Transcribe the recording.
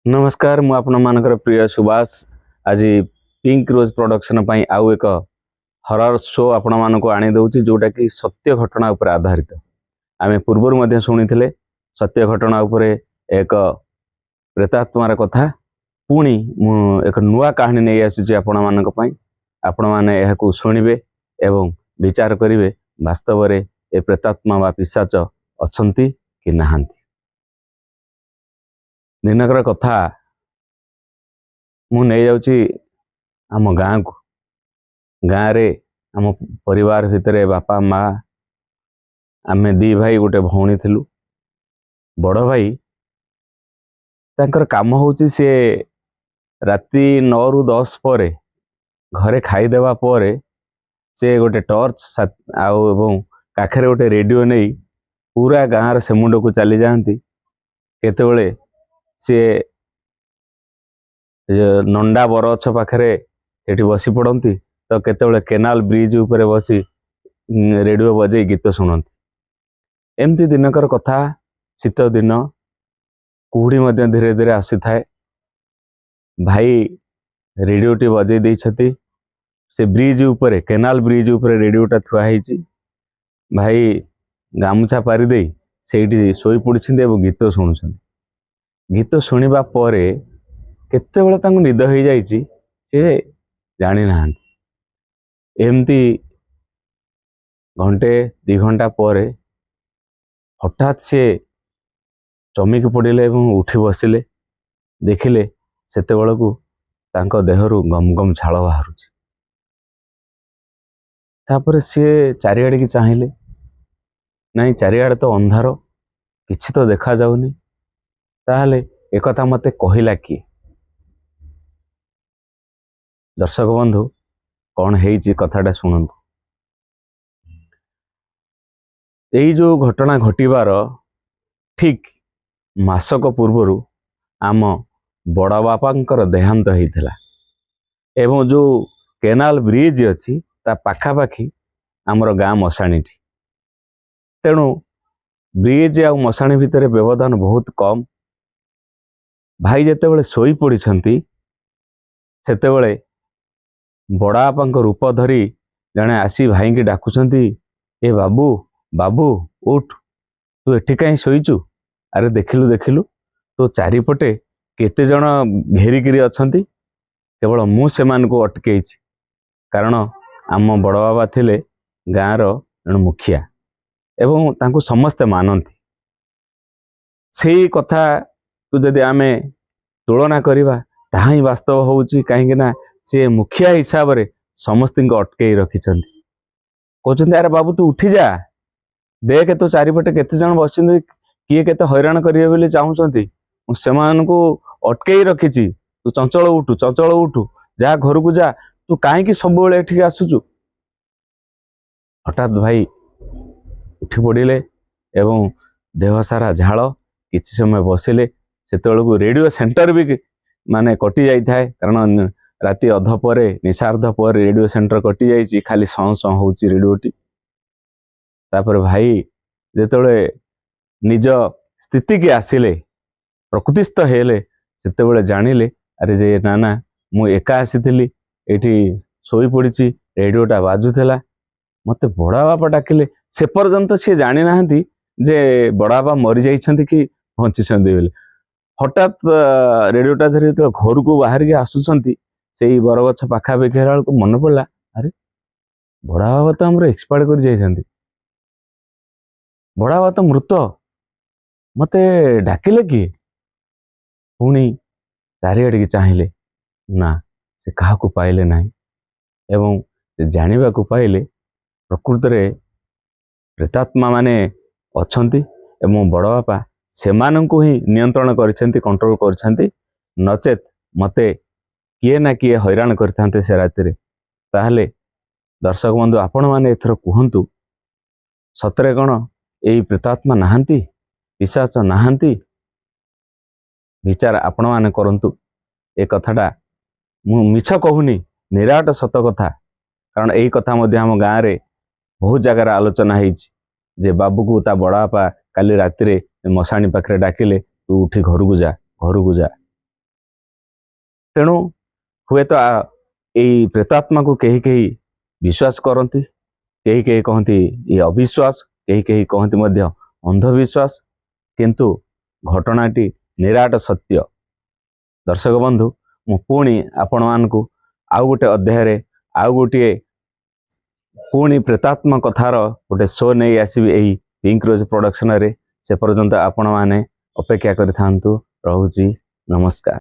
नमस्कार मु आपण मानकर प्रिय सुभाष आज पिंक रोज प्रोडक्शन पई आउ एक हरर शो आपण मानको आनी दउची जोटा कि सत्य घटना उपर आधारित। आमे पूर्वर मध्ये सुनिथिले सत्य घटना उपर एक प्रेतात्मार कथा पुणी मु एक नुआ कहानी नै आसी आपण मानको पई आपण माने एहाकू सुनिबे एवं विचार करिवे वास्तव रे ए प्रेतात्मा वा पिशाच अछंती कि नाहंती। दिनकर कथा मु नहीं जाऊँगी आम गाँ को। गाँव रे आम परिवार भितर बापा माँ आमे दी भाई गोटे भौणी थिलु। बड़ भाई तांकर काम होची से राति 9 रु 10 पर घरे खाईदेवा पर से गोटे टॉर्च आउ एवं काखरे गोटे रेडियो नहीं पूरा गाँव से मुंड को चली जाती। केतेबेले सी नंडा बरगछ पाखरे सेठी बसी पड़ती तो केतेबेले केनाल ब्रिज ऊपर बसी रेडियो बजे गीत शुणती। एमती दिनकर कथा शीत दिन कुहुड़ी मध्य धीरे धीरे आसी थाए। भाई रेडियोटी बजे देइछथि से ब्रिज ऊपर केनाल ब्रिज ऊपर रेडियोटा थुआ ହେଇଛି। भाई गामुछा पारि दे सेठी सोई पड़छिंदे एवं गीत शुणुछंती। गीत शुणिबा परे केतेबेले तांको निद हो जाइछि से जानी नाहंती। एमती घंटे 2 घंटा पर हठात से चमिक पड़िले एवं उठी बसिले। देखिले सेतेबेलकू तांको देहरु गम गम झाल बाहरुछि। तापर सी चारिआडे की चाहिए नहीं चारिआडे तो अंधार किछि तो देखा जाउनी। ताहले एकथा मते कहिला कि दर्शक बंधु कौन है कथाटा शुणु। यही जो घटना घटवार ठीक मासक पूर्वर आम बड़ बापांकर देहांत होता एवं जो केनाल ब्रिज अच्छी ता पाखापाखि आमर गाँ मशाणी। तेणु ब्रिज आ मशाणी भितर व्यवधान बहुत कम। भाई जेतेबेले सोई पड़िछंती सेतेबेले बड़ापांक रूप धरी जड़े आसी भाई की डाकुचंती, ए बाबू बाबू उठ तू एठी कहीं शोइचु। अरे देखिलु देखिलु तो चारिपटे केते जण घेरिकिरी अछंती। केवल मु सेमानकु अटकेइछि कारण आम बड़ बाबा थिले गाँर जण मुखिया एवं तांको समस्ते मानती। सेही कथा तू जदि आमे तुलना करिबा ताहा ही वास्तव होउची। काहेकि ना से मुखिया हिसाब रे समस्त अटकई रखिछंती। कहते अरे बाबू तू उठी जा देख तो चारिपटे केते जण बसिंदे किए केते हैरान करिवे बोली चाहुचंती। सेमानकु अटकई रखिछि। तू चंचल उठू जा घर को जा। तू काहेकि सब बेले एठी आसुचु। हठात भाई उठी पड़िले एवं देह सारा झाल। किछि समय बसिले सेतेबेलकू रेडियो सेंटर भी माने कटि जाई थाए कारण राति अध पर निशार्ध पर रेडियो सेंटर कटि जाइछि। खाली सं सं होउछि रेडियोटी। तापर भाई जेतेबेले निज स्थिति की आसिले प्रकृतिस्थ हेले सेतेबेले जानिले अरे जे नाना मु एका आसीथिली एठी सोई पड़िछि रेडियोटा बाजुथला मते बड़ा बापा डाकिले। से पर्यंत सी जानी नाहंती जे बड़ा बापा मरी जाइछंती कि बंचिछंती बोली। हठात रेडियोटा धरी घर को बाहर के आसुचंती से बरगछ पाखापाखि हेला को मन पड़ा अरे बड़ा बाबा तो हमर एक्सपायर कर जाइछंती। बड़ा बाबा तो मृत मते डाकिले कि पुणी चारिआडे की चाहिए ना से कहा को पाइले नहीं एवं से जानिबा को पाइले प्रकृत रे प्रेतात्मा माने अछंती एवं बड़ बापा सेमानंकु ही नियंत्रण करछंती कंट्रोल करछंती। नचेत मते किए ना किए हैरान करथांते से राति रे। ताहले दर्शक बंधु आपण माने एथर कुहंतु सतरे कण एई प्रेतात्मा नाहंती पिशाच नाहंती। विचार आपण माने करंतु। ए कथाटा मु मिछ कहूनी निराट सत कथा कारण एई कथा मध्ये हम गाँ रे बहुत जगह आलोचना होइछि जे बाबू को ता बड़ा बापा काली राति रे मशाणी पाखरे डाकिले तू उठी घर को जा घर को जा। तेणु हुए तो यही प्रेतात्मा को कहीं कहीं विश्वास करती, कहीं कहीं कहती ये अविश्वास, कहीं कहीं कहती मध्य अंधविश्वास, किंतु घटनाटी निराट सत्य। दर्शक बंधु मु पुणी आपण मानकु आउ गोटे अध्याय आउ गोटे पुणी प्रेतात्मा कथार गोटे शो नहीं आसबि यही पिंक रोज प्रोडक्शन रे। से पर्यंत आपण माने अपेक्षा करि थांतु। रहुची, नमस्कार।